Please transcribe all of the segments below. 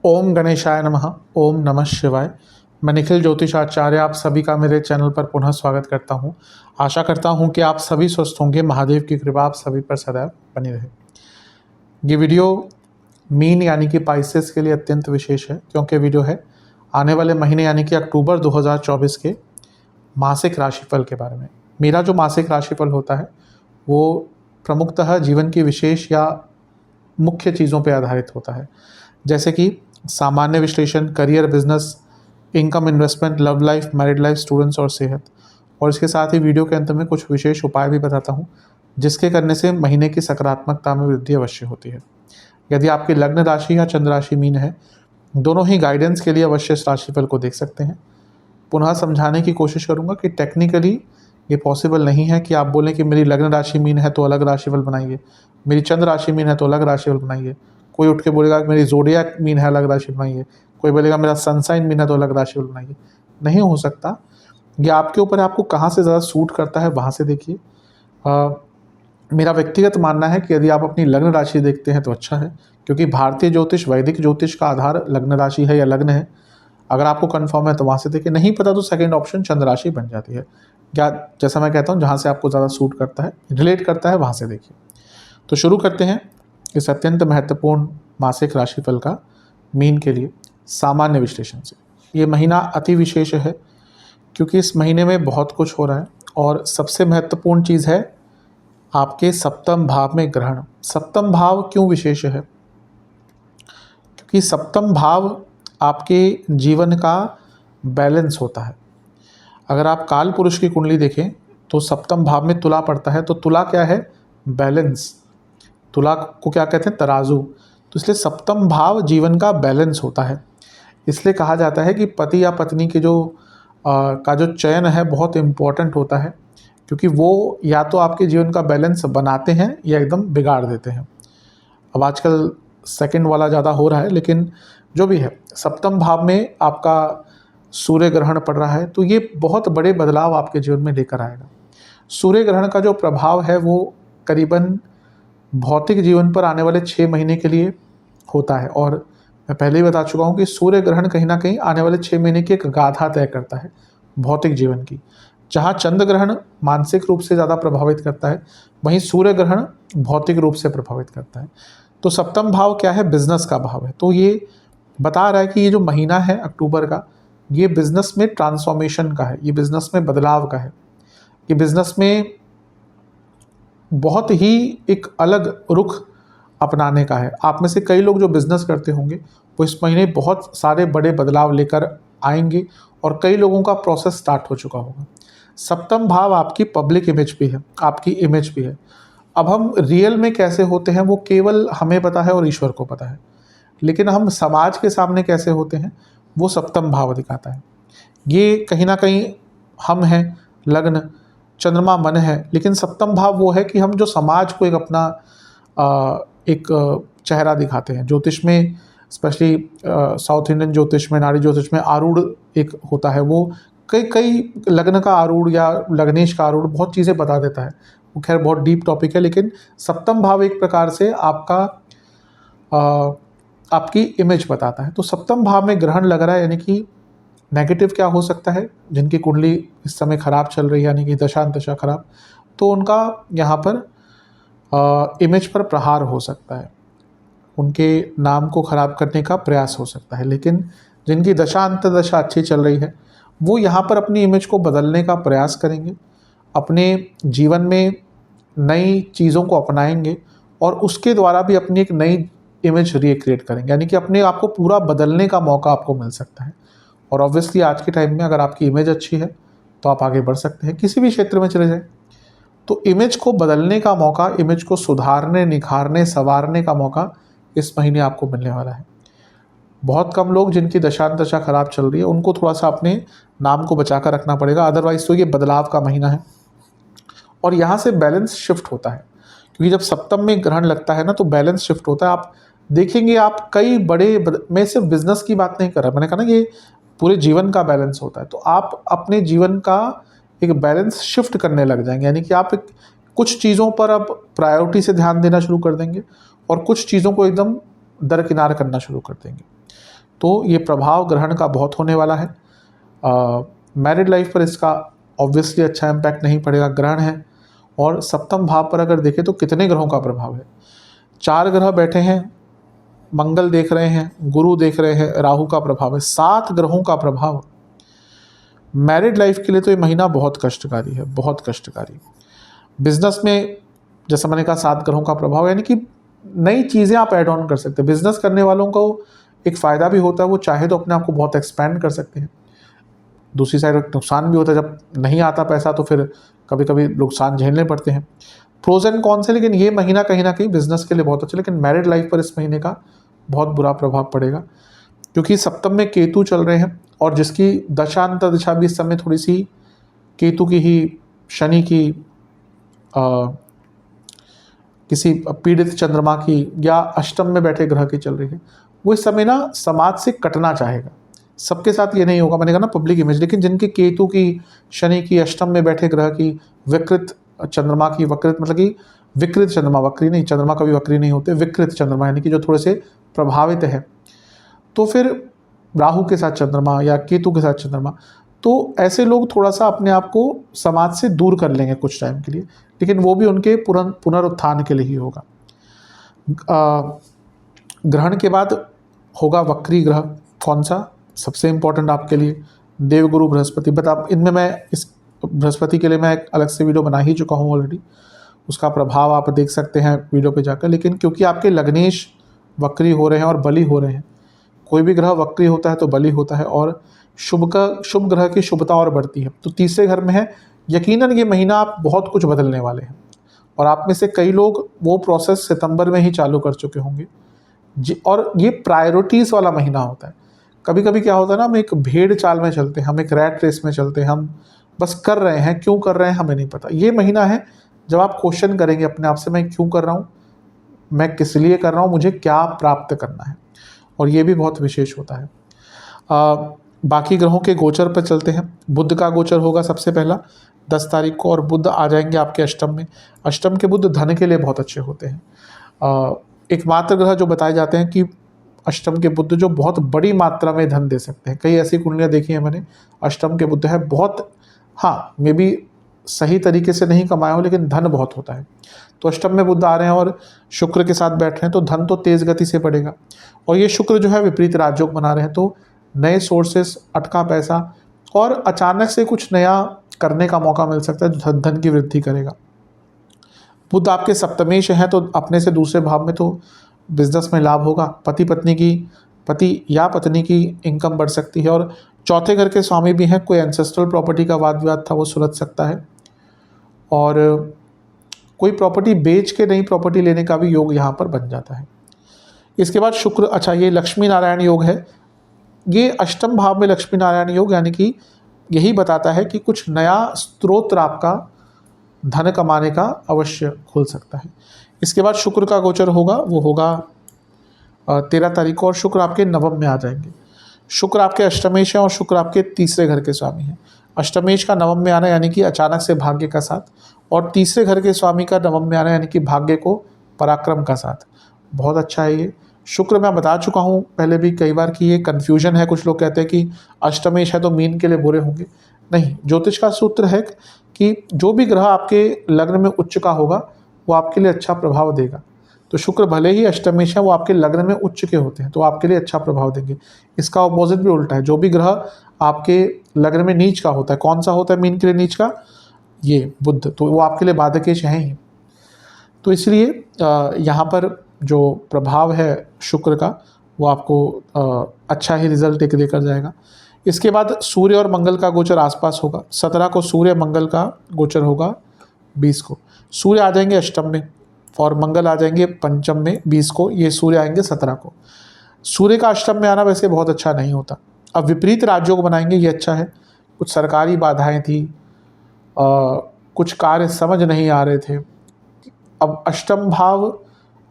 ओम गणेशाय नमः। ओम नमः शिवाय। मैं निखिल ज्योतिषाचार्य आप सभी का मेरे चैनल पर पुनः स्वागत करता हूं। आशा करता हूं कि आप सभी स्वस्थ होंगे। महादेव की कृपा आप सभी पर सदैव बनी रहे। ये वीडियो मीन यानी कि पाइसेस के लिए अत्यंत विशेष है, क्योंकि वीडियो है आने वाले महीने यानी कि अक्टूबर 2024 के मासिक राशिफल के बारे में। मेरा जो मासिक राशिफल होता है वो प्रमुखतः जीवन की विशेष या मुख्य चीज़ों पर आधारित होता है, जैसे कि सामान्य विश्लेषण, career, business, income, investment, love life, married life, students और सेहत। और इसके साथ ही वीडियो के अंत में कुछ विशेष उपाय भी बताता हूँ, जिसके करने से महीने की सकारात्मकता में वृद्धि अवश्य होती है। यदि आपकी लग्न राशि या चंद्र राशि मीन है, दोनों ही गाइडेंस के लिए अवश्य इस राशिफल को देख सकते हैं। पुनः समझाने की कोशिश करूँगा कि टेक्निकली ये पॉसिबल नहीं है कि आप बोलें कि मेरी लग्न राशि मीन है तो अलग राशिफल बनाइए, मेरी चंद्र राशि मीन है तो अलग राशिफल बनाइए। कोई उठ के बोलेगा कि मेरी ज़ोडिएक मीन है अलग राशि बनाइए, कोई बोलेगा मेरा सनसाइन मीन है तो अलग राशिफल बनाइए। नहीं हो सकता। ये आपके ऊपर है, आपको कहाँ से ज़्यादा सूट करता है वहाँ से देखिए। मेरा व्यक्तिगत मानना है कि यदि आप अपनी लग्न राशि देखते हैं तो अच्छा है, क्योंकि भारतीय ज्योतिष, वैदिक ज्योतिष का आधार लग्न राशि है या लग्न है। अगर आपको कन्फर्म है तो वहाँ से देखिए, नहीं पता तो सेकेंड ऑप्शन चंद्र राशि बन जाती है। या जैसा मैं कहता हूँ, जहाँ से आपको ज़्यादा सूट करता है, रिलेट करता है, वहाँ से देखिए। तो शुरू करते हैं इस अत्यंत महत्वपूर्ण मासिक राशिफल का मीन के लिए सामान्य विश्लेषण से। ये महीना अति विशेष है, क्योंकि इस महीने में बहुत कुछ हो रहा है और सबसे महत्वपूर्ण चीज़ है आपके सप्तम भाव में ग्रहण। सप्तम भाव क्यों विशेष है? क्योंकि सप्तम भाव आपके जीवन का बैलेंस होता है। अगर आप काल पुरुष की कुंडली देखें तो सप्तम भाव में तुला पड़ता है, तो तुला क्या है? बैलेंस। तुला को क्या कहते हैं? तराजू। तो इसलिए सप्तम भाव जीवन का बैलेंस होता है। इसलिए कहा जाता है कि पति या पत्नी के का जो चयन है बहुत इम्पोर्टेंट होता है, क्योंकि वो या तो आपके जीवन का बैलेंस बनाते हैं या एकदम बिगाड़ देते हैं। अब आजकल सेकंड वाला ज़्यादा हो रहा है, लेकिन जो भी है, सप्तम भाव में आपका सूर्य ग्रहण पड़ रहा है, तो ये बहुत बड़े बदलाव आपके जीवन में लेकर आएगा। सूर्य ग्रहण का जो प्रभाव है वो करीबन भौतिक जीवन पर आने वाले 6 महीने के लिए होता है। और मैं पहले ही बता चुका हूँ कि सूर्य ग्रहण कहीं ना कहीं आने वाले 6 महीने की एक गाथा तय करता है भौतिक जीवन की। जहाँ चंद्र ग्रहण मानसिक रूप से ज़्यादा प्रभावित करता है, वहीं सूर्य ग्रहण भौतिक रूप से प्रभावित करता है। तो सप्तम भाव क्या है? बिजनेस का भाव है। तो ये बता रहा है कि ये जो महीना है अक्टूबर का, ये बिजनेस में ट्रांसफॉर्मेशन का है, ये बिजनेस में बदलाव का है, ये बिजनेस में बहुत ही एक अलग रुख अपनाने का है। आप में से कई लोग जो बिज़नेस करते होंगे वो इस महीने बहुत सारे बड़े बदलाव लेकर आएंगे, और कई लोगों का प्रोसेस स्टार्ट हो चुका होगा। सप्तम भाव आपकी पब्लिक इमेज भी है, आपकी इमेज भी है। अब हम रियल में कैसे होते हैं वो केवल हमें पता है और ईश्वर को पता है, लेकिन हम समाज के सामने कैसे होते हैं वो सप्तम भाव दिखाता है। ये कहीं ना कहीं हम हैं, लग्न, चंद्रमा मन है, लेकिन सप्तम भाव वो है कि हम जो समाज को एक अपना एक चेहरा दिखाते हैं। ज्योतिष में स्पेशली साउथ इंडियन ज्योतिष में, नाड़ी ज्योतिष में आरूढ़ एक होता है, वो कई लग्न का आरूढ़ या लग्नेश का आरूढ़ बहुत चीज़ें बता देता है। वो खैर बहुत डीप टॉपिक है, लेकिन सप्तम भाव एक प्रकार से आपकी इमेज बताता है। तो सप्तम भाव में ग्रहण लग रहा है, यानी कि नेगेटिव क्या हो सकता है? जिनकी कुंडली इस समय खराब चल रही है, यानी कि दशा खराब, तो उनका यहाँ पर इमेज पर प्रहार हो सकता है, उनके नाम को खराब करने का प्रयास हो सकता है। लेकिन जिनकी दशा अंतर्दशा अच्छी चल रही है, वो यहाँ पर अपनी इमेज को बदलने का प्रयास करेंगे, अपने जीवन में नई चीज़ों को अपनाएंगे और उसके द्वारा भी अपनी एक नई इमेज रिक्रिएट करेंगे, यानी कि अपने आप को पूरा बदलने का मौका आपको मिल सकता है। और ऑब्वियसली आज के टाइम में अगर आपकी इमेज अच्छी है तो आप आगे बढ़ सकते हैं, किसी भी क्षेत्र में चले जाएं। तो इमेज को बदलने का मौका, इमेज को सुधारने, निखारने, संवारने का मौका इस महीने आपको मिलने वाला है। बहुत कम लोग जिनकी दशा खराब चल रही है, उनको थोड़ा सा अपने नाम को बचा कर रखना पड़ेगा, अदरवाइज तो ये बदलाव का महीना है। और यहाँ से बैलेंस शिफ्ट होता है, क्योंकि जब सप्तम में ग्रहण लगता है ना, तो बैलेंस शिफ्ट होता है। आप देखेंगे, आप कई मैं सिर्फ बिजनेस की बात नहीं कर रहा, मैंने कहा ना ये पूरे जीवन का बैलेंस होता है। तो आप अपने जीवन का एक बैलेंस शिफ्ट करने लग जाएंगे, यानी कि आप एक कुछ चीज़ों पर अब प्रायोरिटी से ध्यान देना शुरू कर देंगे और कुछ चीज़ों को एकदम दरकिनार करना शुरू कर देंगे। तो ये प्रभाव ग्रहण का बहुत होने वाला है। मैरिड लाइफ पर इसका ऑब्वियसली अच्छा इम्पैक्ट नहीं पड़ेगा, ग्रहण है। और सप्तम भाव पर अगर देखें तो कितने ग्रहों का प्रभाव है, 4 ग्रह बैठे हैं, मंगल देख रहे हैं, गुरु देख रहे हैं, राहु का प्रभाव है, 7 ग्रहों का प्रभाव। मैरिड लाइफ के लिए तो ये महीना बहुत कष्टकारी है, बहुत कष्टकारी। बिजनेस में जैसा मैंने कहा 7 ग्रहों का प्रभाव, यानी कि नई चीज़ें आप ऐड ऑन कर सकते हैं। बिजनेस करने वालों को एक फ़ायदा भी होता है, वो चाहे तो अपने आप को बहुत एक्सपैंड कर सकते हैं। दूसरी साइड एक नुकसान भी होता है, जब नहीं आता पैसा तो फिर कभी कभी नुकसान झेलने पड़ते हैं। प्रोज एंड कॉन्स है, लेकिन ये महीना कहीं ना कहीं बिजनेस के लिए बहुत अच्छा। लेकिन मैरिड लाइफ पर इस महीने का बहुत बुरा प्रभाव पड़ेगा, क्योंकि सप्तम में केतु चल रहे हैं और जिसकी दशा अंतर दिशा भी इस समय थोड़ी सी केतु की ही, शनि की, किसी पीड़ित चंद्रमा की या अष्टम में बैठे ग्रह की चल रही है। वो इस समय ना समाज से कटना चाहेगा। सबके साथ ये नहीं होगा, मैंने कहा ना पब्लिक इमेज, लेकिन जिनकी केतु की, शनि की, अष्टम में बैठे ग्रह की, विकृत चंद्रमा की, वक्रित मतलब कि विकृत चंद्रमा, वक्री नहीं, चंद्रमा कभी वक्री नहीं होते, विकृत चंद्रमा यानी कि जो थोड़े से प्रभावित है, तो फिर राहु के साथ चंद्रमा या केतु के साथ चंद्रमा, तो ऐसे लोग थोड़ा सा अपने आप को समाज से दूर कर लेंगे कुछ टाइम के लिए, लेकिन वो भी उनके पुनरुत्थान के लिए ही होगा। ग्रहण के बाद होगा वक्री ग्रह, कौन सा सबसे इम्पोर्टेंट आपके लिए, देवगुरु बृहस्पति। बट इनमें मैं इस बृहस्पति के लिए मैं एक अलग से वीडियो बना ही चुका हूँ ऑलरेडी, उसका प्रभाव आप देख सकते हैं वीडियो पे जाकर। लेकिन क्योंकि आपके लग्नेश वक्री हो रहे हैं और बली हो रहे हैं, कोई भी ग्रह वक्री होता है तो बली होता है, और शुभ ग्रह की शुभता और बढ़ती है। तो तीसरे घर में है, यकीनन ये महीना आप बहुत कुछ बदलने वाले हैं, और आप में से कई लोग वो प्रोसेस सितंबर में ही चालू कर चुके होंगे जी। और ये प्रायोरिटीज़ वाला महीना होता है। कभी कभी क्या होता है ना, हम एक भेड़ चाल में चलते हैं, हम एक रैट रेस में चलते हैं, हम बस कर रहे हैं, क्यों कर रहे हैं हमें नहीं पता। ये महीना है जब आप क्वेश्चन करेंगे अपने आप से, मैं क्यों कर रहा हूँ, मैं किस लिए कर रहा हूँ, मुझे क्या प्राप्त करना है, और ये भी बहुत विशेष होता है। बाकी ग्रहों के गोचर पर चलते हैं। बुध का गोचर होगा सबसे पहला 10 तारीख को, और बुध आ जाएंगे आपके अष्टम में। अष्टम के बुध धन के लिए बहुत अच्छे होते हैं। एकमात्र ग्रह जो बताए जाते हैं कि अष्टम के बुध जो बहुत बड़ी मात्रा में धन दे सकते हैं। कई ऐसी कुंडलियाँ देखी हैं मैंने, अष्टम के बुध है बहुत, हाँ मे बी सही तरीके से नहीं कमाया हो, लेकिन धन बहुत होता है। तो अष्टम में बुध आ रहे हैं और शुक्र के साथ बैठ रहे हैं, तो धन तो तेज़ गति से बढ़ेगा। और ये शुक्र जो है विपरीत राजयोग बना रहे हैं, तो नए सोर्सेस, अटका पैसा और अचानक से कुछ नया करने का मौका मिल सकता है जो धन की वृद्धि करेगा। बुध आपके सप्तमेश हैं, तो अपने से दूसरे भाव में तो बिजनेस में लाभ होगा। पति या पत्नी की इनकम बढ़ सकती है, और चौथे घर के स्वामी भी हैं, कोई एंसेस्ट्रल प्रॉपर्टी का वाद विवाद था वो सुलझ सकता है, और कोई प्रॉपर्टी बेच के नई प्रॉपर्टी लेने का भी योग यहाँ पर बन जाता है। इसके बाद शुक्र, अच्छा ये लक्ष्मी नारायण योग है। ये अष्टम भाव में लक्ष्मी नारायण योग, यानी कि यही बताता है कि कुछ नया स्रोत आपका धन कमाने का अवश्य खुल सकता है। इसके बाद शुक्र का गोचर होगा, वो होगा 13 तारीख को, और शुक्र आपके नवम में आ जाएंगे। शुक्र आपके अष्टमेश हैं और शुक्र आपके तीसरे घर के स्वामी हैं। अष्टमेश का नवम में आना यानी कि अचानक से भाग्य का साथ, और तीसरे घर के स्वामी का नवम में आना यानी कि भाग्य को पराक्रम का साथ। बहुत अच्छा है ये शुक्र। मैं बता चुका हूँ पहले भी कई बार कि ये कन्फ्यूजन है, कुछ लोग कहते हैं कि अष्टमेश है तो मीन के लिए बुरे होंगे। नहीं, ज्योतिष का सूत्र है कि जो भी ग्रह आपके लग्न में उच्च का होगा वो आपके लिए अच्छा प्रभाव देगा। तो शुक्र भले ही अष्टमेश है, वो आपके लग्न में उच्च के होते हैं तो आपके लिए अच्छा प्रभाव देंगे। इसका ऑपोजिट भी उल्टा है, जो भी ग्रह आपके लग्न में नीच का होता है, कौन सा होता है मीन के लिए नीच का, ये बुध, तो वो आपके लिए बाधकेश हैं ही। तो इसलिए यहाँ पर जो प्रभाव है शुक्र का वो आपको अच्छा ही रिजल्ट एक देकर जाएगा। इसके बाद सूर्य और मंगल का गोचर आसपास होगा। 17 को सूर्य मंगल का गोचर होगा, 20 को सूर्य आ जाएंगे अष्टम में और मंगल आ जाएंगे पंचम में 20 को, ये सूर्य आएंगे 17 को। सूर्य का अष्टम में आना वैसे बहुत अच्छा नहीं होता। अब विपरीत राजयोग बनाएंगे, ये अच्छा है। कुछ सरकारी बाधाएं थी, कुछ कार्य समझ नहीं आ रहे थे। अब अष्टम भाव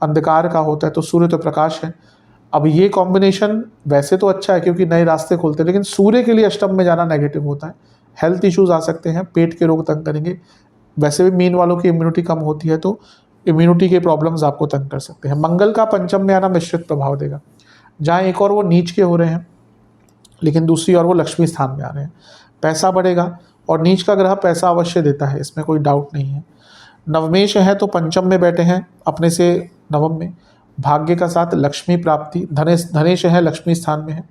अंधकार का होता है तो सूर्य तो प्रकाश है। अब ये कॉम्बिनेशन वैसे तो अच्छा है क्योंकि नए रास्ते खुलते हैं, लेकिन सूर्य के लिए अष्टम में जाना नेगेटिव होता है। हेल्थ इश्यूज आ सकते हैं, पेट के रोग तंग करेंगे, वैसे भी मीन वालों की इम्यूनिटी कम होती है, तो इम्यूनिटी के प्रॉब्लम्स आपको तंग कर सकते हैं। मंगल का पंचम में आना मिश्रित प्रभाव देगा, जहाँ एक और वो नीच के हो रहे हैं, लेकिन दूसरी ओर वो लक्ष्मी स्थान में आ रहे हैं। पैसा बढ़ेगा, और नीच का ग्रह पैसा अवश्य देता है, इसमें कोई डाउट नहीं है। नवमेश है तो पंचम में बैठे हैं अपने से नवम में, भाग्य का साथ लक्ष्मी प्राप्ति। धनेश है लक्ष्मी स्थान में है।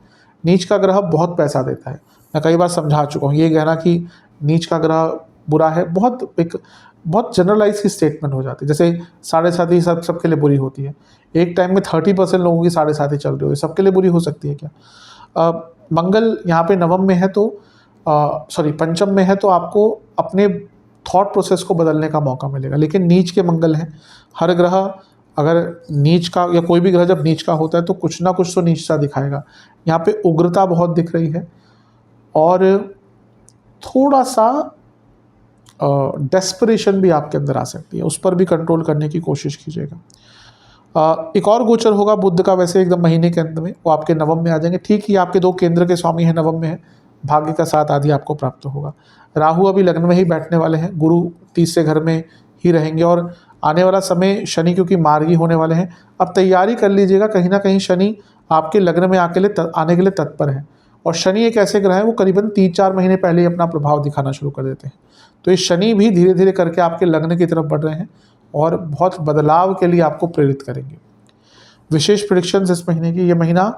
नीच का ग्रह बहुत पैसा देता है, मैं कई बार समझा चुका हूँ। ये कहना कि नीच का ग्रह बुरा है बहुत जनरलाइज की स्टेटमेंट हो जाती है। जैसे 7.5 सबके लिए बुरी होती है, एक टाइम में 30% लोगों की 7.5 चल रही होती है, सबके लिए बुरी हो सकती है क्या? मंगल यहाँ पे नवम में है तो पंचम में है, तो आपको अपने थॉट प्रोसेस को बदलने का मौका मिलेगा। लेकिन नीच के मंगल हैं, हर ग्रह अगर नीच का, या कोई भी ग्रह जब नीच का होता है तो कुछ ना कुछ तो नीचता दिखाएगा। यहाँ पे उग्रता बहुत दिख रही है, और थोड़ा सा डेस्परेशन भी आपके अंदर आ सकती है, उस पर भी कंट्रोल करने की कोशिश कीजिएगा। एक और गोचर होगा बुध का, वैसे एकदम महीने के अंत में, वो आपके नवम में आ जाएंगे। ठीक ही आपके 2 केंद्र के स्वामी हैं, नवम में है, भाग्य का साथ आदि आपको प्राप्त होगा। राहु अभी लग्न में ही बैठने वाले हैं, गुरु तीसरे घर में ही रहेंगे, और आने वाला समय शनि क्योंकि मार्गी होने वाले हैं। अब तैयारी कर लीजिएगा, कहीं ना कहीं शनि आपके लग्न में आने के लिए तत्पर है। और शनि एक ऐसे ग्रह है, वो करीबन 3-4 महीने पहले ही अपना प्रभाव दिखाना शुरू कर देते हैं। तो ये शनि भी धीरे धीरे करके आपके लग्न की तरफ बढ़ रहे हैं, और बहुत बदलाव के लिए आपको प्रेरित करेंगे। विशेष प्रेडिक्शंस इस महीने की, ये महीना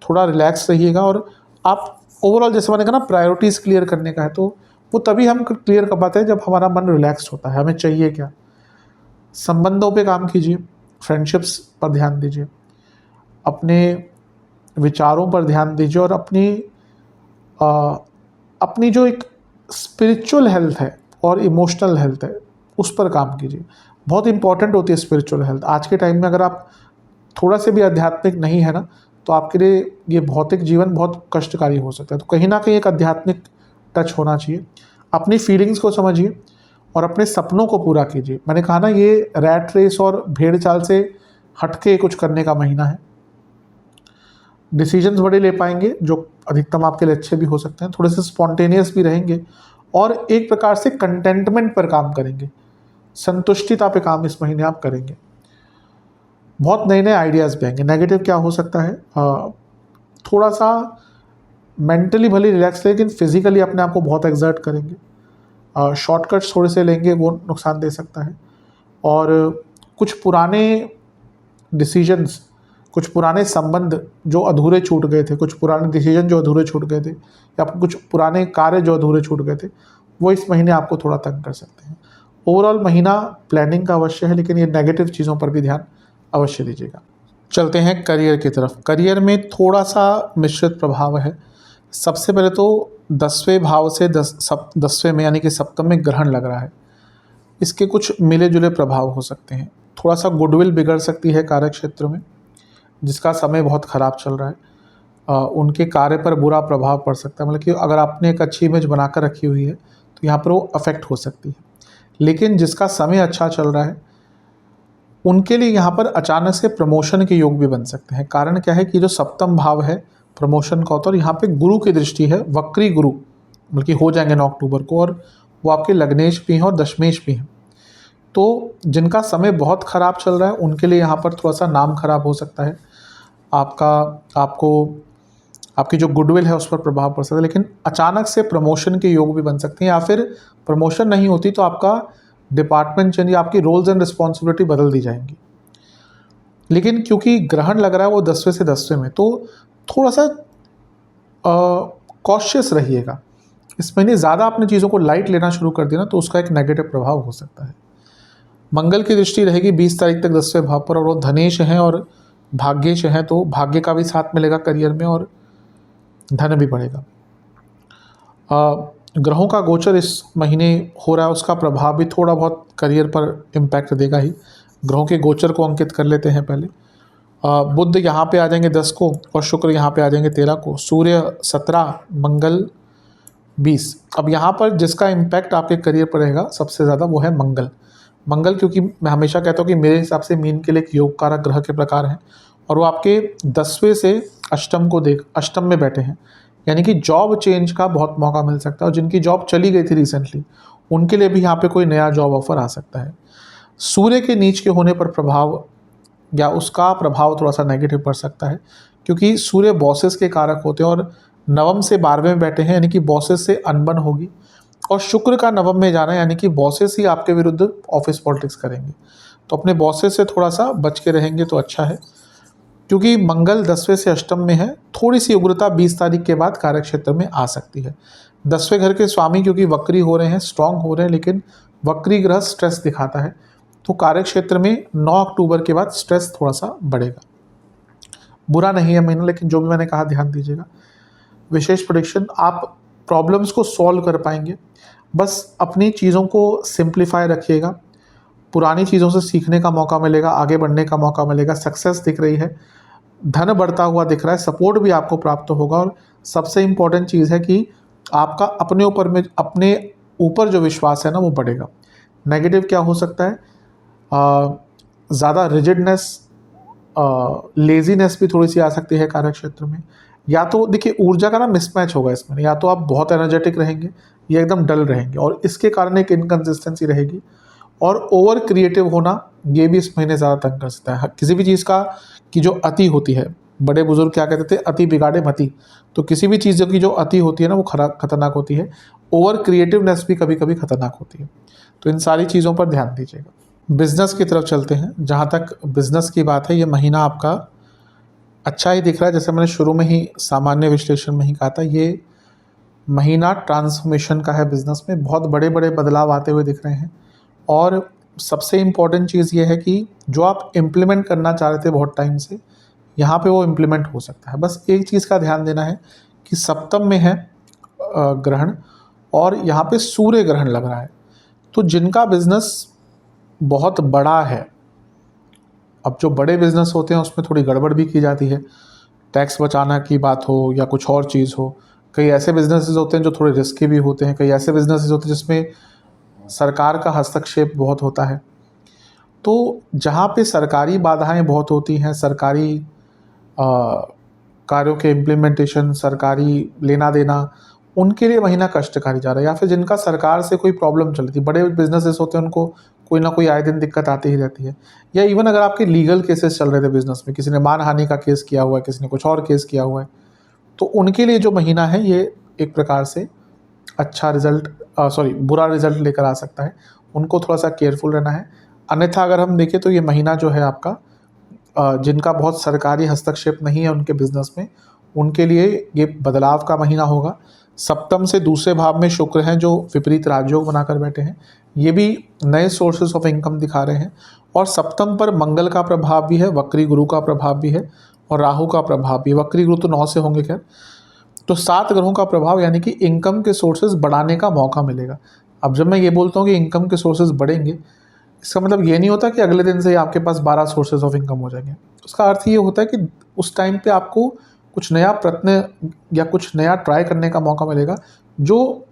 थोड़ा रिलैक्स रहिएगा, और आप ओवरऑल, जैसे मैंने कहा ना, प्रायोरिटीज़ क्लियर करने का है, तो वो तभी हम क्लियर कर पाते हैं जब हमारा मन रिलैक्स होता है। हमें चाहिए क्या? संबंधों पे काम कीजिए, फ्रेंडशिप्स पर ध्यान दीजिए, अपने विचारों पर ध्यान दीजिए, और अपनी जो एक स्पिरिचुअल हेल्थ है और इमोशनल हेल्थ है, उस पर काम कीजिए। बहुत इंपॉर्टेंट होती है स्पिरिचुअल हेल्थ। आज के टाइम में अगर आप थोड़ा से भी आध्यात्मिक नहीं है ना, तो आपके लिए ये भौतिक जीवन बहुत कष्टकारी हो सकता है। तो कहीं ना कहीं एक आध्यात्मिक टच होना चाहिए। अपनी फीलिंग्स को समझिए और अपने सपनों को पूरा कीजिए। मैंने कहा ना, ये रैट रेस और भेड़ चाल से हटके कुछ करने का महीना है। डिसीजंस बड़े ले पाएंगे, जो अधिकतम आपके लिए अच्छे भी हो सकते हैं, थोड़े से स्पॉन्टेनियस भी रहेंगे, और एक प्रकार से कंटेंटमेंट पर काम करेंगे, संतुष्टिता पे काम इस महीने आप करेंगे। बहुत नए नए आइडियाज़ भी आएंगे। नेगेटिव क्या हो सकता है? थोड़ा सा मेंटली भले रिलैक्स, लेकिन फिजिकली अपने आप को बहुत एक्सर्ट करेंगे। शॉर्टकट्स थोड़े से लेंगे, वो नुकसान दे सकता है। और कुछ पुराने डिसीजंस, कुछ पुराने संबंध जो अधूरे छूट गए थे, कुछ पुराने डिसीजन जो अधूरे छूट गए थे, या कुछ पुराने कार्य जो अधूरे छूट गए थे, वो इस महीने आपको थोड़ा तंग कर सकते हैं। ओवरऑल महीना प्लानिंग का अवश्य है, लेकिन ये नेगेटिव चीज़ों पर भी ध्यान अवश्य दीजिएगा। चलते हैं करियर की तरफ। करियर में थोड़ा सा मिश्रित प्रभाव है। सबसे पहले तो 10वें भाव से 10वें में यानी कि सप्तम में ग्रहण लग रहा है, इसके कुछ मिले जुले प्रभाव हो सकते हैं। थोड़ा सा गुडविल बिगड़ सकती है कार्य क्षेत्र में, जिसका समय बहुत ख़राब चल रहा है। उनके कार्य पर बुरा प्रभाव पड़ सकता है, मतलब कि अगर आपने एक अच्छी इमेज बनाकर रखी हुई है तो यहाँ पर वो अफेक्ट हो सकती है। लेकिन जिसका समय अच्छा चल रहा है, उनके लिए यहाँ पर अचानक से प्रमोशन के योग भी बन सकते हैं। कारण क्या है कि जो सप्तम भाव है प्रमोशन का होता है, और यहाँ पे गुरु की दृष्टि है, वक्री गुरु, बल्कि हो जाएंगे 9 अक्टूबर को, और वो आपके लग्नेश भी हैं और दशमेश भी हैं। तो जिनका समय बहुत ख़राब चल रहा है, उनके लिए यहाँ पर थोड़ा सा नाम खराब हो सकता है। आपकी जो गुडविल है उस पर प्रभाव पड़ सकता है। लेकिन अचानक से प्रमोशन के योग भी बन सकते हैं, या फिर प्रमोशन नहीं होती तो आपका डिपार्टमेंट चेंज या आपकी रोल्स एंड रिस्पॉन्सिबिलिटी बदल दी जाएंगी। लेकिन क्योंकि ग्रहण लग रहा है वो 10वें से 10वें में, तो थोड़ा सा कॉशियस रहिएगा। इस महीने ज़्यादा आपने चीज़ों को लाइट लेना शुरू कर दिया ना, तो उसका एक नेगेटिव प्रभाव हो सकता है। मंगल की दृष्टि रहेगी 20 तारीख तक 10वें भाव पर, और वो धनेश हैं और भाग्येश हैं, तो भाग्य का भी साथ मिलेगा करियर में, और धन भी बढ़ेगा। ग्रहों का गोचर इस महीने हो रहा है, उसका प्रभाव भी थोड़ा बहुत करियर पर इम्पैक्ट देगा ही। ग्रहों के गोचर को अंकित कर लेते हैं पहले। बुध यहाँ पे आ जाएंगे 10 को, और शुक्र यहाँ पे आ जाएंगे 13 को, सूर्य 17, मंगल 20। अब यहाँ पर जिसका इम्पैक्ट आपके करियर पर रहेगा सबसे ज़्यादा, वो है मंगल। मंगल क्योंकि मैं हमेशा कहता हूँ कि मेरे हिसाब से मीन के लिए एक योग कारक ग्रह के प्रकार हैं, और वो आपके 10वें से अष्टम में बैठे हैं, यानी कि जॉब चेंज का बहुत मौका मिल सकता है। और जिनकी जॉब चली गई थी रिसेंटली, उनके लिए भी यहाँ पे कोई नया जॉब ऑफर आ सकता है। सूर्य के नीच के होने पर प्रभाव या उसका प्रभाव थोड़ा सा नेगेटिव पड़ सकता है, क्योंकि सूर्य बॉसेस के कारक होते हैं और नवम से 12वें में बैठे हैं, यानी कि बॉसेस से अनबन होगी। और शुक्र का नवम में जाना, यानी कि बॉसेस ही आपके विरुद्ध ऑफिस पॉलिटिक्स करेंगे, तो अपने बॉसेस से थोड़ा सा बच के रहेंगे तो अच्छा है। क्योंकि मंगल 10वें से अष्टम में है, थोड़ी सी उग्रता 20 तारीख के बाद कार्य क्षेत्र में आ सकती है। 10वें घर के स्वामी क्योंकि वक्री हो रहे हैं, स्ट्रांग हो रहे हैं, लेकिन वक्री ग्रह स्ट्रेस दिखाता है, तो कार्य क्षेत्र में 9 अक्टूबर के बाद स्ट्रेस थोड़ा सा बढ़ेगा। बुरा नहीं है महीना, लेकिन जो भी मैंने कहा ध्यान दीजिएगा। विशेष प्रेडिक्शन, आप प्रॉब्लम्स को सॉल्व कर पाएंगे, बस अपनी चीज़ों को सिंप्लीफाई रखिएगा। पुरानी चीज़ों से सीखने का मौका मिलेगा, आगे बढ़ने का मौका मिलेगा। सक्सेस दिख रही है, धन बढ़ता हुआ दिख रहा है, सपोर्ट भी आपको प्राप्त होगा। और सबसे इम्पॉर्टेंट चीज़ है कि आपका अपने ऊपर जो विश्वास है ना वो बढ़ेगा। नेगेटिव क्या हो सकता है, ज़्यादा रिजिडनेस, लेजीनेस भी थोड़ी सी आ सकती है कार्य क्षेत्र में। या तो देखिए ऊर्जा का ना मिसमैच होगा इसमें, या तो आप बहुत एनर्जेटिक रहेंगे या एकदम डल रहेंगे, और इसके कारण एक इनकन्सिस्टेंसी रहेगी। और ओवर क्रिएटिव होना ये भी इस महीने ज़्यादा तंग कर सकता है। किसी भी चीज़ का की जो अति होती है, बड़े बुजुर्ग क्या कहते थे, अति बिगाड़े मति। तो किसी भी चीज़ की जो अति होती है ना वो खतरनाक होती है। ओवर क्रिएटिवनेस भी कभी कभी खतरनाक होती है, तो इन सारी चीज़ों पर ध्यान दीजिएगा। बिजनेस की तरफ चलते हैं। जहाँ तक बिजनेस की बात है, ये महीना आपका अच्छा ही दिख रहा है। जैसे मैंने शुरू में ही सामान्य विश्लेषण में ही कहा था, ये महीना ट्रांसफॉर्मेशन का है। बिजनेस में बहुत बड़े बड़े बदलाव आते हुए दिख रहे हैं, और सबसे इम्पॉर्टेंट चीज़ ये है कि जो आप इम्प्लीमेंट करना चाह रहे थे बहुत टाइम से, यहाँ पे वो इम्प्लीमेंट हो सकता है। बस एक चीज़ का ध्यान देना है कि सप्तम में है ग्रहण, और यहाँ पे सूर्य ग्रहण लग रहा है। तो जिनका बिजनेस बहुत बड़ा है, अब जो बड़े बिजनेस होते हैं उसमें थोड़ी गड़बड़ भी की जाती है, टैक्स बचाना की बात हो या कुछ और चीज़ हो। कई ऐसे बिजनेसेस होते हैं जो थोड़े रिस्की भी होते हैं, कई ऐसे बिजनेसेस होते हैं जिसमें सरकार का हस्तक्षेप बहुत होता है। तो जहाँ पे सरकारी बाधाएं बहुत होती हैं, सरकारी कार्यों के इम्प्लीमेंटेशन, सरकारी लेना देना, उनके लिए महीना कष्टकारी जा रहा है। या फिर जिनका सरकार से कोई प्रॉब्लम चल रही थी, बड़े बिजनेसेस होते हैं, उनको कोई ना कोई आए दिन दिक्कत आती ही रहती है। या इवन अगर आपके लीगल केसेस चल रहे थे बिजनेस में, किसी ने मानहानि का केस किया हुआ है, किसी ने कुछ और केस किया हुआ है, तो उनके लिए जो महीना है ये एक प्रकार से अच्छा रिजल्ट बुरा रिजल्ट लेकर आ सकता है। उनको थोड़ा सा केयरफुल रहना है। अन्यथा अगर हम देखें तो ये महीना जो है आपका, जिनका बहुत सरकारी हस्तक्षेप नहीं है उनके बिजनेस में, उनके लिए ये बदलाव का महीना होगा। सप्तम से दूसरे भाव में शुक्र हैं जो विपरीत राजयोग बनाकर बैठे हैं, ये भी नए सोर्सेस ऑफ इनकम दिखा रहे हैं। और सप्तम पर मंगल का प्रभाव भी है, वक्री गुरु का प्रभाव भी है, और राहु का प्रभाव भी है। वक्री गुरु तो 9 से होंगे खैर। तो 7 ग्रहों का प्रभाव, यानी कि इनकम के सोर्सेज बढ़ाने का मौका मिलेगा। अब जब मैं ये बोलता हूँ कि इनकम के सोर्सेज बढ़ेंगे, इसका मतलब ये नहीं होता कि अगले दिन से ही आपके पास 12 सोर्सेज ऑफ इनकम हो जाएंगे। उसका अर्थ ये होता है कि उस टाइम पे आपको कुछ नया प्रयत्न या कुछ नया ट्राई करने का मौका मिलेगा, जो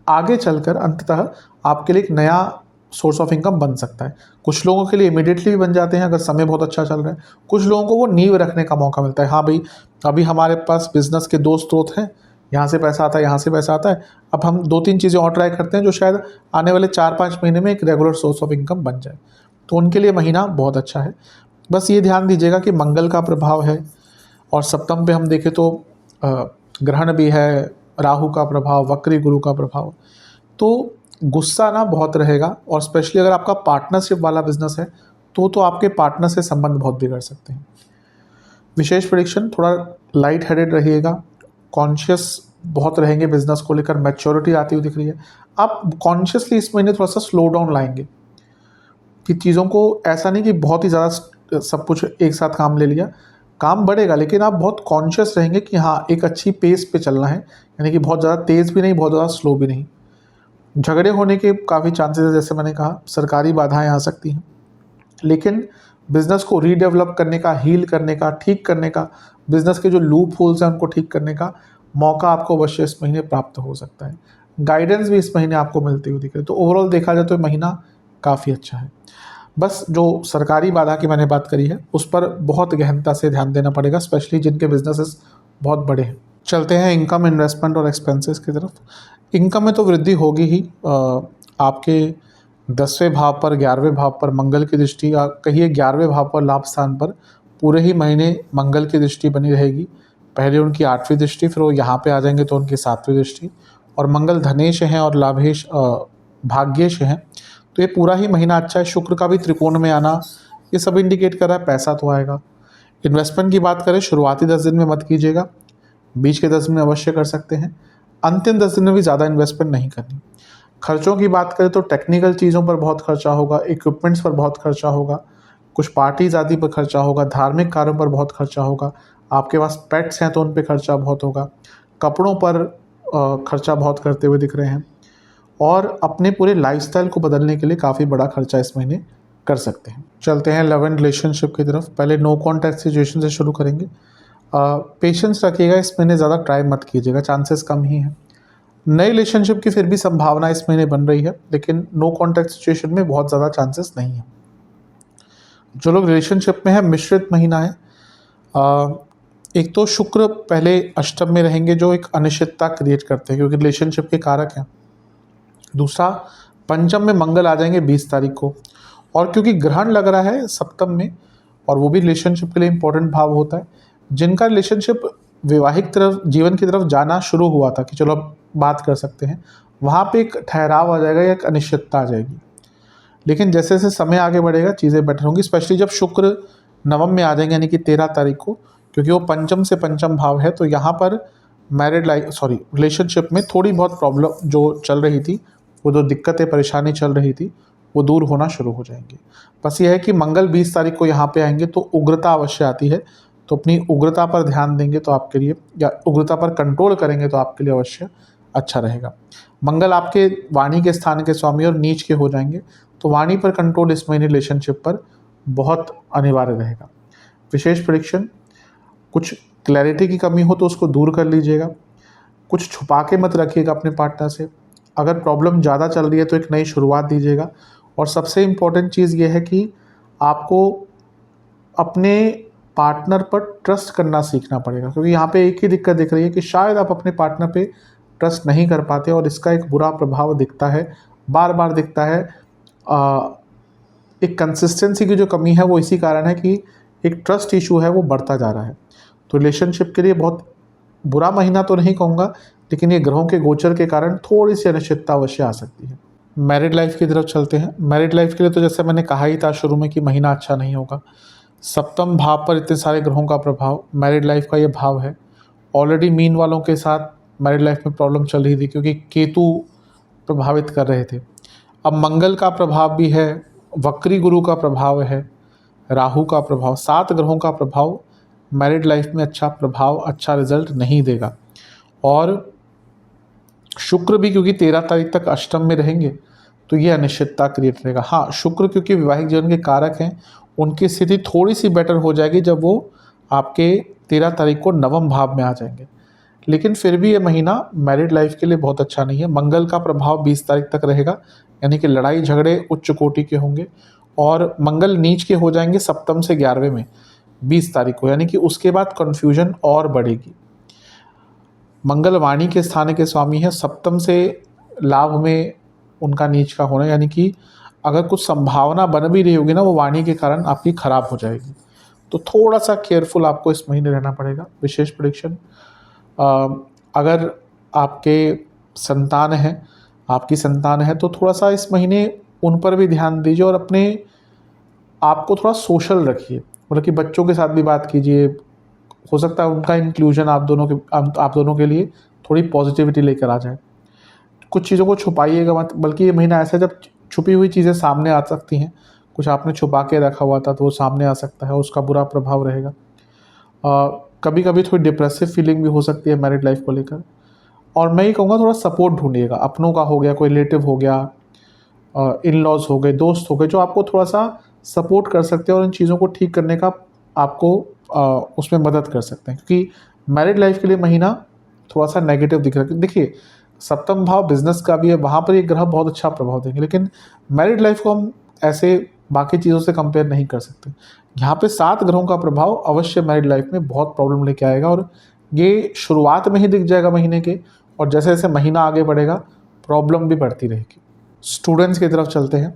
आगे चलकर अंततः आपके लिए एक नया सोर्स ऑफ इनकम बन सकता है। कुछ लोगों के लिए इमीडिएटली भी बन जाते हैं अगर समय बहुत अच्छा चल रहा है। कुछ लोगों को वो नींव रखने का मौका मिलता है। हाँ भाई, अभी हमारे पास बिजनेस के 2 स्रोत हैं, यहाँ से पैसा आता है, यहाँ से पैसा आता है। अब हम 2-3 चीज़ें और ट्राई करते हैं जो शायद आने वाले 4-5 महीने में एक रेगुलर सोर्स ऑफ इनकम बन जाए, तो उनके लिए महीना बहुत अच्छा है। बस ये ध्यान दीजिएगा कि मंगल का प्रभाव है, और सप्तम पे हम देखें तो ग्रहण भी है, राहु का प्रभाव, वक्री गुरु का प्रभाव। तो गुस्सा ना बहुत रहेगा, और स्पेशली अगर आपका पार्टनरशिप वाला बिजनेस है तो आपके पार्टनर से संबंध बहुत बिगड़ सकते हैं। विशेष प्रेडिक्शन, थोड़ा लाइट हेडेड रहिएगा, कॉन्शियस बहुत रहेंगे बिजनेस को लेकर, मैच्योरिटी आती हुई दिख रही है। आप कॉन्शियसली इस महीने थोड़ा सा स्लो डाउन लाएंगे कि चीज़ों को, ऐसा नहीं कि बहुत ही ज़्यादा सब कुछ एक साथ काम ले लिया, काम बढ़ेगा, लेकिन आप बहुत कॉन्शियस रहेंगे कि हाँ एक अच्छी पेस पे चलना है, यानी कि बहुत ज़्यादा तेज़ भी नहीं, बहुत ज़्यादा स्लो भी नहीं। झगड़े होने के काफ़ी चांसेस है, जैसे मैंने कहा, सरकारी बाधाएं आ सकती हैं, लेकिन बिज़नेस को रीडेवलप करने का, हील करने का, ठीक करने का, बिज़नेस के जो लूप होल्स हैं उनको ठीक करने का मौका आपको अवश्य इस महीने प्राप्त हो सकता है। गाइडेंस भी इस महीने आपको मिलती हुई दिख रही है। तो ओवरऑल देखा जाए तो महीना काफ़ी अच्छा है। बस जो सरकारी बाधा की मैंने बात करी है उस पर बहुत गहनता से ध्यान देना पड़ेगा, स्पेशली जिनके बिजनेसेस बहुत बड़े हैं। चलते हैं इनकम, इन्वेस्टमेंट और एक्सपेंसेस की तरफ। इनकम में तो वृद्धि होगी ही। आपके 10वें भाव पर 11वें भाव पर मंगल की दृष्टि, या कहिए 11वें भाव पर लाभ स्थान पर पूरे ही महीने मंगल की दृष्टि बनी रहेगी। पहले उनकी 8वीं दृष्टि, फिर वो यहाँ पे आ जाएंगे तो उनकी 7वीं दृष्टि। और मंगल धनेश हैं और लाभेश भाग्येश हैं, तो ये पूरा ही महीना अच्छा है। शुक्र का भी त्रिकोण में आना ये सब इंडिकेट कर रहा है पैसा तो आएगा। इन्वेस्टमेंट की बात करें, शुरुआती 10 दिन में मत कीजिएगा, बीच के 10 दिन में अवश्य कर सकते हैं, अंतिम 10 दिन में भी ज़्यादा इन्वेस्टमेंट नहीं करनी। खर्चों की बात करें तो टेक्निकल चीज़ों पर बहुत खर्चा होगा, इक्विपमेंट्स पर बहुत खर्चा होगा, कुछ पार्टीज आदि पर खर्चा होगा, धार्मिक कार्यों पर बहुत खर्चा होगा, आपके पास पेट्स हैं तो उन पर खर्चा बहुत होगा, कपड़ों पर खर्चा बहुत करते हुए दिख रहे हैं, और अपने पूरे लाइफस्टाइल को बदलने के लिए काफ़ी बड़ा खर्चा इस महीने कर सकते हैं। चलते हैं लव एंड रिलेशनशिप की तरफ। पहले नो कॉन्टैक्ट सिचुएशन से शुरू करेंगे। पेशेंस रखिएगा, इस महीने ज़्यादा ट्राई मत कीजिएगा, चांसेस कम ही हैं। नए रिलेशनशिप की फिर भी संभावना इस महीने बन रही है, लेकिन नो कॉन्टैक्ट सिचुएशन में बहुत ज़्यादा चांसेस नहीं है। जो लोग रिलेशनशिप में है, मिश्रित महीना है। एक तो शुक्र पहले अष्टम में रहेंगे जो एक अनिश्चितता क्रिएट करते हैं क्योंकि रिलेशनशिप के कारक हैं। दूसरा, पंचम में मंगल आ जाएंगे 20 तारीख को, और क्योंकि ग्रहण लग रहा है सप्तम में, और वो भी रिलेशनशिप के लिए इंपॉर्टेंट भाव होता है। जिनका रिलेशनशिप वैवाहिक तरफ जीवन की तरफ जाना शुरू हुआ था कि चलो अब बात कर सकते हैं, वहाँ पे एक ठहराव आ जाएगा या एक अनिश्चितता आ जाएगी। लेकिन जैसे जैसे समय आगे बढ़ेगा चीज़ें बेटर होंगी, स्पेशली जब शुक्र नवम में आ जाएंगे यानी कि 13 तारीख को, क्योंकि वो पंचम से पंचम भाव है। तो यहाँ पर रिलेशनशिप में थोड़ी बहुत प्रॉब्लम जो चल रही थी, वो जो दिक्कतें परेशानी चल रही थी, वो दूर होना शुरू हो जाएंगी। बस ये है कि मंगल 20 तारीख को यहाँ पे आएंगे तो उग्रता अवश्य आती है, तो अपनी उग्रता पर ध्यान देंगे तो आपके लिए, या उग्रता पर कंट्रोल करेंगे तो आपके लिए अवश्य अच्छा रहेगा। मंगल आपके वाणी के स्थान के स्वामी और नीच के हो जाएंगे, तो वाणी पर कंट्रोल इस महीने रिलेशनशिप पर बहुत अनिवार्य रहेगा। विशेष प्रेडिक्शन, कुछ क्लैरिटी की कमी हो तो उसको दूर कर लीजिएगा, कुछ छुपा के मत रखिएगा अपने पार्टनर से। अगर प्रॉब्लम ज़्यादा चल रही है तो एक नई शुरुआत दीजिएगा। और सबसे इम्पोर्टेंट चीज़ ये है कि आपको अपने पार्टनर पर ट्रस्ट करना सीखना पड़ेगा, क्योंकि यहाँ पे एक ही दिक्कत दिख रही है कि शायद आप अपने पार्टनर पे ट्रस्ट नहीं कर पाते, और इसका एक बुरा प्रभाव दिखता है, बार बार दिखता है। एक कंसिस्टेंसी की जो कमी है वो इसी कारण है कि एक ट्रस्ट इशू है वो बढ़ता जा रहा है। तो रिलेशनशिप के लिए बहुत बुरा महीना तो नहीं कहूँगा, लेकिन ये ग्रहों के गोचर के कारण थोड़ी सी अनिश्चितता अवश्य आ सकती है। मैरिड लाइफ की तरफ चलते हैं। मैरिड लाइफ के लिए तो जैसे मैंने कहा ही था शुरू में कि महीना अच्छा नहीं होगा। सप्तम भाव पर इतने सारे ग्रहों का प्रभाव, मैरिड लाइफ का ये भाव है। ऑलरेडी मीन वालों के साथ मैरिड लाइफ में प्रॉब्लम चल रही थी क्योंकि केतु प्रभावित कर रहे थे। अब मंगल का प्रभाव भी है, वक्री गुरु का प्रभाव है, राहु का प्रभाव, 7 ग्रहों का प्रभाव मैरिड लाइफ में अच्छा प्रभाव, अच्छा रिजल्ट नहीं देगा। और शुक्र भी क्योंकि 13 तारीख तक अष्टम में रहेंगे तो ये अनिश्चितता क्रिएट रहेगा। हाँ, शुक्र क्योंकि वैवाहिक जीवन के कारक हैं, उनकी स्थिति थोड़ी सी बेटर हो जाएगी जब वो आपके 13 तारीख को नवम भाव में आ जाएंगे। लेकिन फिर भी ये महीना मैरिड लाइफ के लिए बहुत अच्छा नहीं है। मंगल का प्रभाव 20 तारीख तक रहेगा, यानी कि लड़ाई झगड़े उच्च कोटि के होंगे, और मंगल नीच के हो जाएंगे सप्तम से 11वें में 20 तारीख को, यानी कि उसके बाद कन्फ्यूजन और बढ़ेगी। मंगल वाणी के स्थान के स्वामी है, सप्तम से लाभ में उनका नीच का होना, यानी कि अगर कुछ संभावना बन भी रही होगी ना, वो वाणी के कारण आपकी खराब हो जाएगी। तो थोड़ा सा केयरफुल आपको इस महीने रहना पड़ेगा। विशेष प्रेडिक्शन, अगर आपके संतान है, आपकी संतान है तो थोड़ा सा इस महीने उन पर भी ध्यान दीजिए, और अपने आपको थोड़ा सोशल रखिए, मतलब कि बच्चों के साथ भी बात कीजिए। हो सकता है उनका इंक्लूजन आप दोनों के लिए थोड़ी पॉजिटिविटी लेकर आ जाए। कुछ चीज़ों को छुपाइएगा मत, बल्कि ये महीना ऐसा है जब छुपी हुई चीज़ें सामने आ सकती हैं। कुछ आपने छुपा के रखा हुआ था तो वो सामने आ सकता है, उसका बुरा प्रभाव रहेगा। कभी कभी थोड़ी डिप्रेसिव फीलिंग भी हो सकती है मैरिड लाइफ को लेकर। और मैं ये कहूँगा थोड़ा सपोर्ट ढूंढिएगा, अपनों का हो गया, कोई रिलेटिव हो गया, इन लॉज हो गए, दोस्त हो गए, जो आपको थोड़ा सा सपोर्ट कर सकते हैं और इन चीज़ों को ठीक करने का आपको उसमें मदद कर सकते हैं। क्योंकि मैरिड लाइफ के लिए महीना थोड़ा सा नेगेटिव दिख रहा है। देखिए, सप्तम भाव बिजनेस का भी है, वहाँ पर ये ग्रह बहुत अच्छा प्रभाव देंगे, लेकिन मैरिड लाइफ को हम ऐसे बाकी चीज़ों से कंपेयर नहीं कर सकते। यहाँ पे 7 ग्रहों का प्रभाव अवश्य मैरिड लाइफ में बहुत प्रॉब्लम लेके आएगा, और ये शुरुआत में ही दिख जाएगा महीने के, और जैसे जैसे महीना आगे बढ़ेगा प्रॉब्लम भी बढ़ती रहेगी। स्टूडेंट्स की तरफ चलते हैं।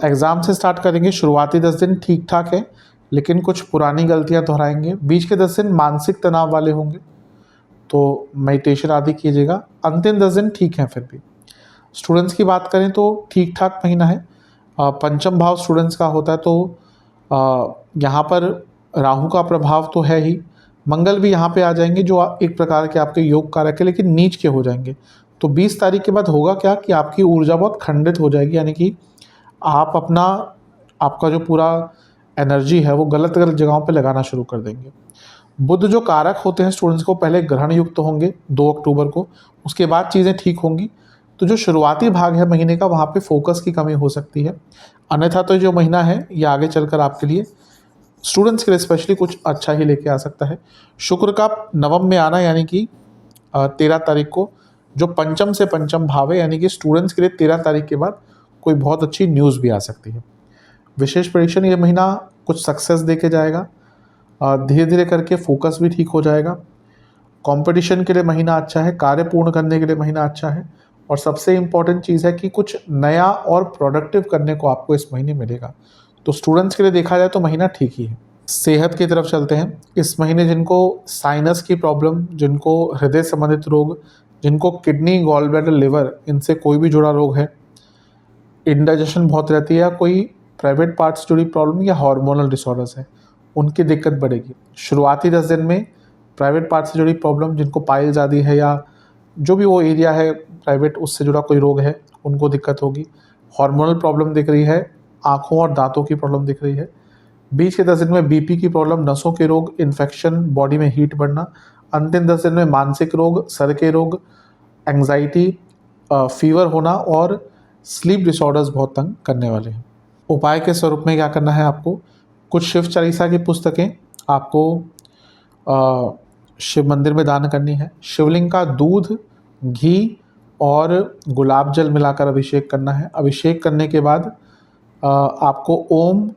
एग्ज़ाम से स्टार्ट करेंगे। शुरुआती 10 दिन ठीक ठाक है, लेकिन कुछ पुरानी गलतियां दोहराएंगे। बीच के 10 दिन मानसिक तनाव वाले होंगे, तो मेडिटेशन आदि कीजिएगा। अंतिम 10 दिन ठीक हैं। फिर भी स्टूडेंट्स की बात करें तो ठीक ठाक महीना है। पंचम भाव स्टूडेंट्स का होता है, तो यहाँ पर राहु का प्रभाव तो है ही, मंगल भी यहाँ पे आ जाएंगे जो एक प्रकार के आपके योग कारक है, लेकिन नीच के हो जाएंगे। तो 20 तारीख के बाद होगा क्या कि आपकी ऊर्जा बहुत खंडित हो जाएगी, यानी कि आप आपका जो पूरा एनर्जी है वो गलत गलत जगहों पे लगाना शुरू कर देंगे। बुध जो कारक होते हैं स्टूडेंट्स को, पहले ग्रहण युक्त होंगे 2 अक्टूबर को, उसके बाद चीज़ें ठीक होंगी। तो जो शुरुआती भाग है महीने का, वहाँ पे फोकस की कमी हो सकती है। अन्यथा तो जो महीना है ये आगे चलकर आपके लिए, स्टूडेंट्स के लिए स्पेशली, कुछ अच्छा ही लेके आ सकता है। शुक्र का नवम में आना, यानी कि 13 तारीख को, जो पंचम से पंचम भाव है, यानी कि स्टूडेंट्स के लिए 13 तारीख के बाद कोई बहुत अच्छी न्यूज़ भी आ सकती है। विशेष परीक्षण ये महीना कुछ सक्सेस दे के जाएगा। धीरे धीरे करके फोकस भी ठीक हो जाएगा। कंपटीशन के लिए महीना अच्छा है, कार्य पूर्ण करने के लिए महीना अच्छा है, और सबसे इम्पॉर्टेंट चीज़ है कि कुछ नया और प्रोडक्टिव करने को आपको इस महीने मिलेगा। तो स्टूडेंट्स के लिए देखा जाए तो महीना ठीक ही है। सेहत की तरफ चलते हैं। इस महीने जिनको साइनस की प्रॉब्लम, जिनको हृदय संबंधित रोग, जिनको किडनी, गॉल ब्लैडर, लिवर, इनसे कोई भी जुड़ा रोग है, इंडाइजेशन बहुत रहती है, या कोई प्राइवेट पार्ट्स जुड़ी प्रॉब्लम या हार्मोनल डिसऑर्डर्स है, उनकी दिक्कत बढ़ेगी। शुरुआती 10 दिन में प्राइवेट पार्ट से जुड़ी प्रॉब्लम, जिनको पाइल्स आदि है या जो भी वो एरिया है प्राइवेट, उससे जुड़ा कोई रोग है, उनको दिक्कत होगी। हार्मोनल प्रॉब्लम दिख रही है, आँखों और दांतों की प्रॉब्लम दिख रही है। बीच के 10 दिन में बीपी की प्रॉब्लम, नसों के रोग, इन्फेक्शन, बॉडी में हीट बढ़ना। अंतिम 10 दिन में मानसिक रोग, सर के रोग, एंग्जाइटी, फीवर होना और स्लीप डिसऑर्डर्स बहुत तंग करने वाले हैं। उपाय के स्वरूप में क्या करना है आपको, कुछ शिव चालीसा की पुस्तकें आपको शिव मंदिर में दान करनी है। शिवलिंग का दूध, घी और गुलाब जल मिलाकर अभिषेक करना है। अभिषेक करने के बाद आपको ओम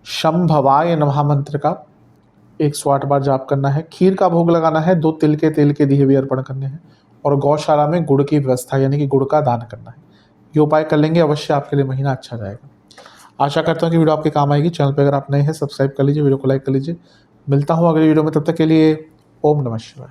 शंभवाय नमः मंत्र का 108 बार जाप करना है। खीर का भोग लगाना है, 2 तिल के तेल के दिए भी अर्पण करने हैं, और गौशाला में गुड़ की व्यवस्था, यानी कि गुड़ का दान करना है। ये उपाय कर लेंगे, अवश्य आपके लिए महीना अच्छा जाएगा। आशा करता हूँ कि वीडियो आपके काम आएगी। चैनल पर अगर आप नए हैं सब्सक्राइब कर लीजिए, वीडियो को लाइक कर लीजिए। मिलता हूँ अगली वीडियो में, तब तक के लिए ओम नमः शिवाय।